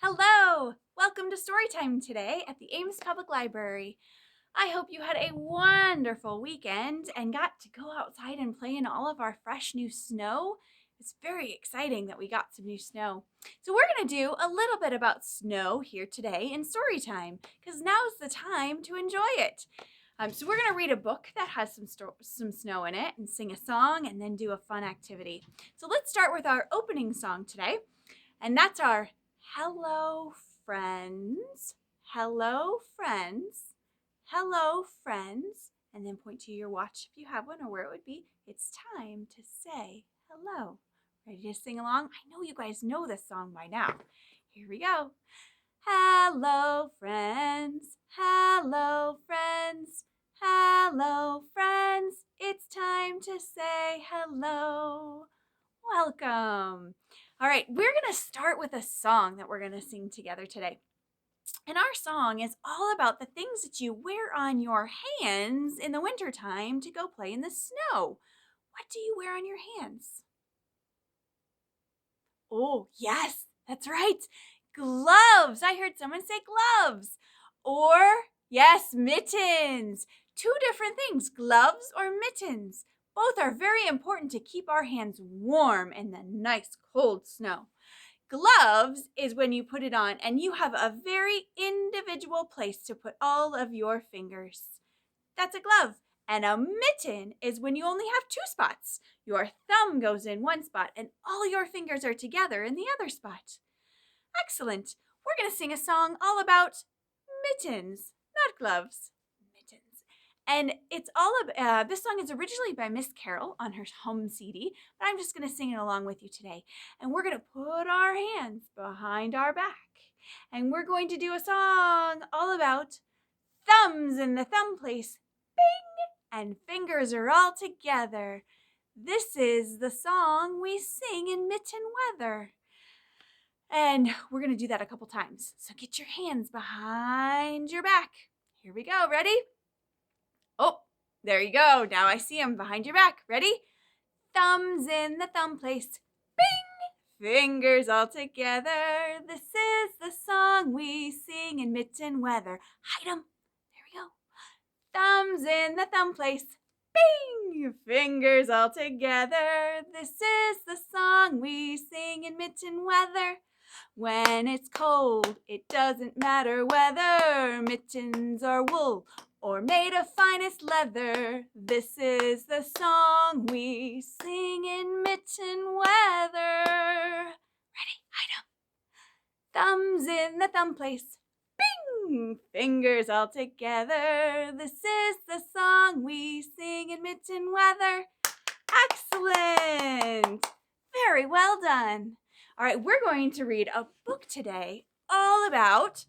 Hello! Welcome to Storytime today at the Ames Public Library. I hope you had a wonderful weekend and got to go outside and play in all of our fresh new snow. It's very exciting that we got some new snow. So we're going to do a little bit about snow here today in Storytime because now's the time to enjoy it. So we're going to read a book that has some snow in it and sing a song and then do a fun activity. So let's start with our opening song today, and that's our Hello Friends, Hello Friends, Hello Friends, and then point to your watch if you have one or where it would be. It's time to say hello. Ready to sing along? I know you guys know this song by now. Here we go. Hello friends, hello friends, hello friends. It's time to say hello. Welcome. All right, we're going to start with a song that we're going to sing together today. And our song is all about the things that you wear on your hands in the wintertime to go play in the snow. What do you wear on your hands? Oh, yes, that's right. Gloves. I heard someone say gloves. Or, yes, mittens. Two different things, gloves or mittens. Both are very important to keep our hands warm in the nice cold snow. Gloves is when you put it on and you have a very individual place to put all of your fingers. That's a glove. And a mitten is when you only have two spots. Your thumb goes in one spot and all your fingers are together in the other spot. Excellent. We're going to sing a song all about mittens, not gloves. Mittens. And it's all about, this song is originally by Miss Carol on her home CD, but I'm just going to sing it along with you today. And we're going to put our hands behind our back. And we're going to do a song all about thumbs in the thumb place. Bing! And fingers are all together. This is the song we sing in mitten weather. And we're going to do that a couple times. So get your hands behind your back. Here we go. Ready? Oh, there you go. Now I see them behind your back. Ready? Thumbs in the thumb place. Bing! Fingers all together. This is the song we sing in mitten weather. Hide 'em. There we go. Thumbs in the thumb place. Bing! Fingers all together. This is the song we sing in mitten weather. When it's cold, it doesn't matter whether mittens are wool or made of finest leather. This is the song we sing in mitten weather. Ready? Hide 'em. Thumbs in the thumb place. Bing! Fingers all together. This is the song we sing in mitten weather. Excellent! Very well done. All right, we're going to read a book today all about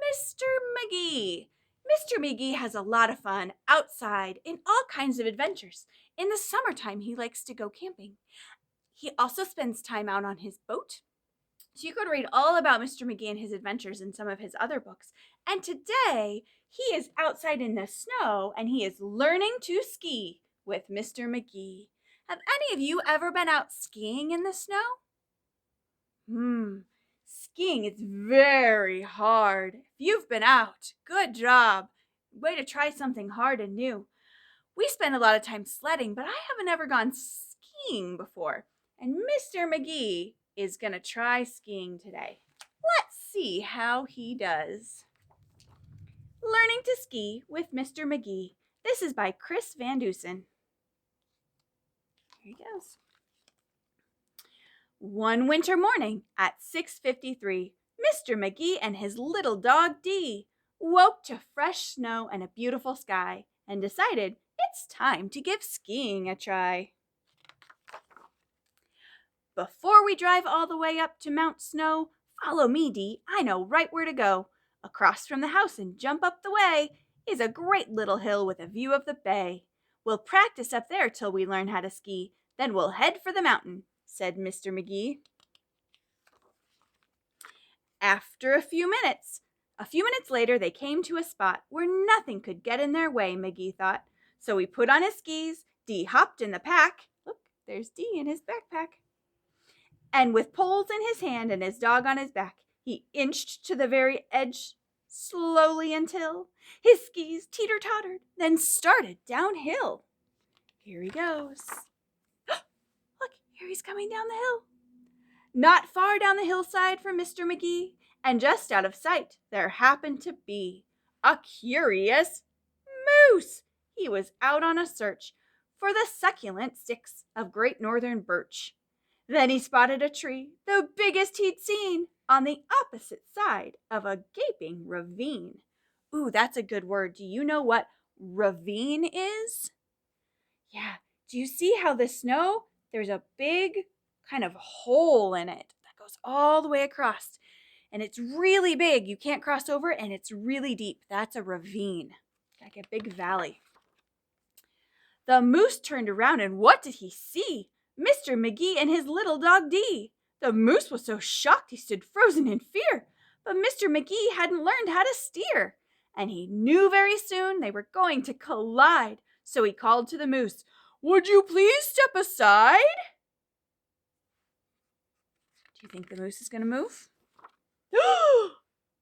Mr. McGee. Mr. McGee has a lot of fun outside in all kinds of adventures. In the summertime, he likes to go camping. He also spends time out on his boat. So you could read all about Mr. McGee and his adventures in some of his other books. And today, he is outside in the snow and he is learning to ski with Mr. McGee. Have any of you ever been out skiing in the snow? Skiing is very hard. If you've been out, good job. Way to try something hard and new. We spend a lot of time sledding, but I haven't ever gone skiing before. And Mr. McGee is going to try skiing today. Let's see how he does. Learning to Ski with Mr. McGee. This is by Chris Van Dusen. Here he goes. One winter morning at 6:53, Mr. McGee and his little dog Dee woke to fresh snow and a beautiful sky and decided it's time to give skiing a try. Before we drive all the way up to Mount Snow, follow me, Dee. I know right where to go. Across from the house and jump up the way is a great little hill with a view of the bay. We'll practice up there till we learn how to ski. Then we'll head for the mountain, said Mr. McGee. After a few minutes later, they came to a spot where nothing could get in their way, McGee thought. So he put on his skis, Dee hopped in the pack. Look, there's Dee in his backpack. And with poles in his hand and his dog on his back, He inched to the very edge slowly until his skis teeter-tottered, then started downhill. Here he goes. Look, here he's coming down the hill. Not far down the hillside from Mr. McGee, and just out of sight, there happened to be a curious moose. He was out on a search for the succulent sticks of great northern birch. Then he spotted a tree, the biggest he'd seen, on the opposite side of a gaping ravine. Ooh, that's a good word. Do you know what ravine is? Yeah. Do you see how the snow, there's a big kind of hole in it that goes all the way across. And it's really big. You can't cross over, and it's really deep. That's a ravine, like a big valley. The moose turned around, and what did he see? Mr. McGee and his little dog Dee. The moose was so shocked he stood frozen in fear. But Mr. McGee hadn't learned how to steer, and he knew very soon they were going to collide. So he called to the moose, "Would you please step aside?" Do you think the moose is going to move? I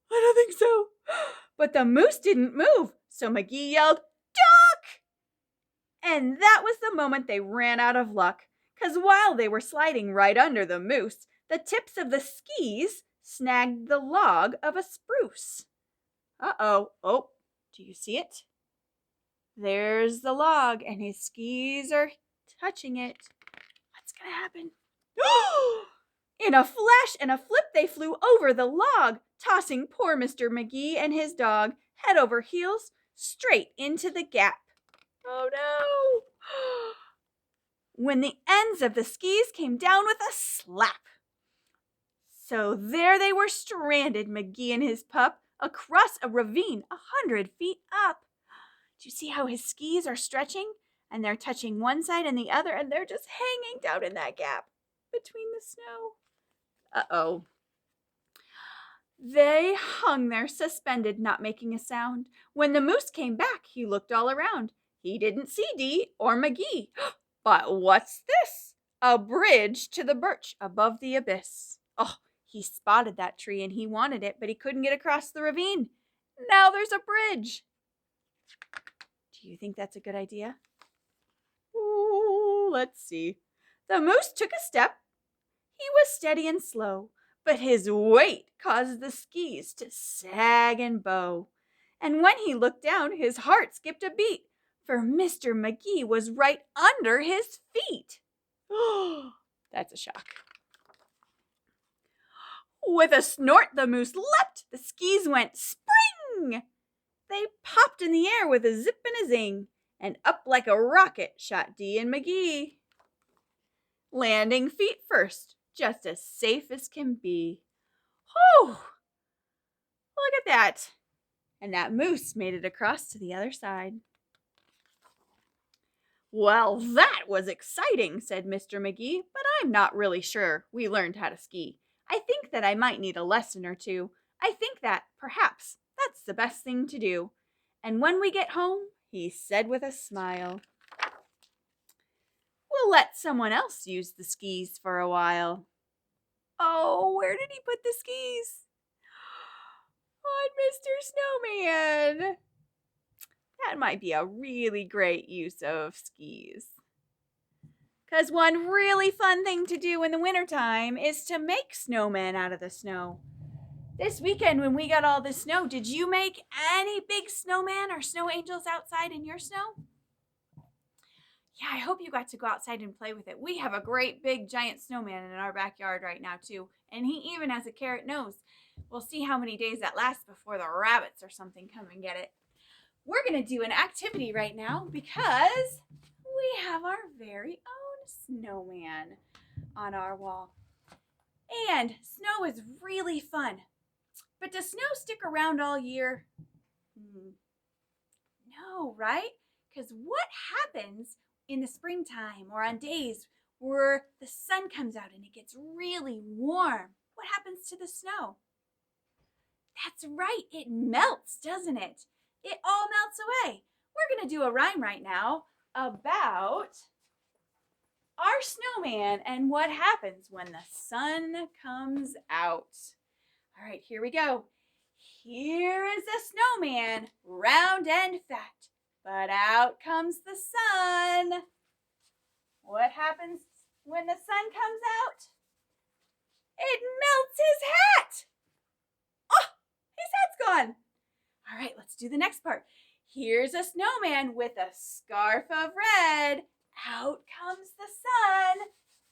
don't think so. But the moose didn't move, so McGee yelled, "Duck!" And that was the moment they ran out of luck, because while they were sliding right under the moose, the tips of the skis snagged the log of a spruce. Uh-oh. Oh, do you see it? There's the log, and his skis are touching it. What's going to happen? In a flash and a flip, they flew over the log, tossing poor Mr. McGee and his dog head over heels straight into the gap. Oh no! When the ends of the skis came down with a slap. So there they were stranded, McGee and his pup, across a ravine 100 feet up. Do you see how his skis are stretching? And they're touching one side and the other, and they're just hanging down in that gap between the snow. Uh-oh. They hung there suspended, not making a sound. When the moose came back, he looked all around. He didn't see Dee or McGee. But what's this? A bridge to the birch above the abyss. Oh, he spotted that tree and he wanted it, but he couldn't get across the ravine. Now there's a bridge. Do you think that's a good idea? Ooh, let's see. The moose took a step. He was steady and slow, but his weight caused the skis to sag and bow. And when he looked down, his heart skipped a beat, for Mr. McGee was right under his feet. Oh, that's a shock. With a snort, the moose leapt. The skis went spring. They popped in the air with a zip and a zing, and up like a rocket shot Dee and McGee, landing feet first, just as safe as can be. Oh, look at that. And that moose made it across to the other side. Well, that was exciting, said Mr. McGee, but I'm not really sure we learned how to ski. I think that I might need a lesson or two. I think that, perhaps, that's the best thing to do. And when we get home, he said with a smile, we'll let someone else use the skis for a while. Oh, where did he put the skis? On Mr. Snowman. That might be a really great use of skis. Because one really fun thing to do in the wintertime is to make snowmen out of the snow. This weekend when we got all the snow, did you make any big snowman or snow angels outside in your snow? Yeah, I hope you got to go outside and play with it. We have a great big giant snowman in our backyard right now too. And he even has a carrot nose. We'll see how many days that lasts before the rabbits or something come and get it. We're going to do an activity right now because we have our very own snowman on our wall. And snow is really fun. But does snow stick around all year? No, right? Because what happens in the springtime or on days where the sun comes out and it gets really warm? What happens to the snow? That's right, it melts, doesn't it? It all melts away. We're going to do a rhyme right now about our snowman and what happens when the sun comes out. All right, here we go. Here is a snowman, round and fat, but out comes the sun. What happens when the sun comes out? It melts his hat. Oh, his hat's gone. All right, let's do the next part. Here's a snowman with a scarf of red. Out comes the sun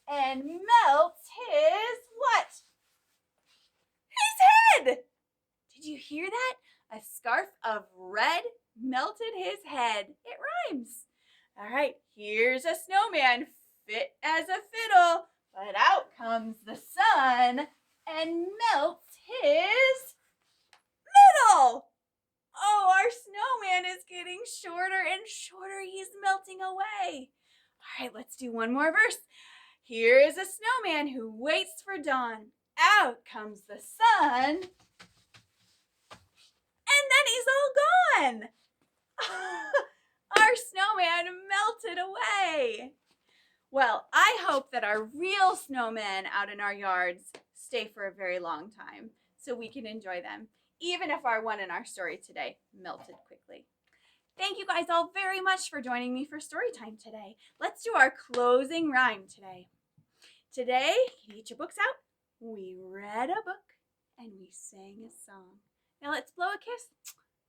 and melts his what? His head. Did you hear that? A scarf of red melted his head. It rhymes. All right, here's a snowman fit as a fiddle, but out comes the sun and melts his middle. Oh, our snowman is getting shorter and shorter. He's melting away. All right, let's do one more verse. Here is a snowman who waits for dawn. Out comes the sun. And then he's all gone. Our snowman melted away. Well, I hope that our real snowmen out in our yards stay for a very long time so we can enjoy them, even if our one in our story today melted quickly. Thank you guys all very much for joining me for Storytime today. Let's do our closing rhyme today. Today, get your books out. We read a book and we sang a song. Now let's blow a kiss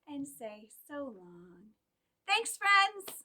and say so long. Thanks, friends.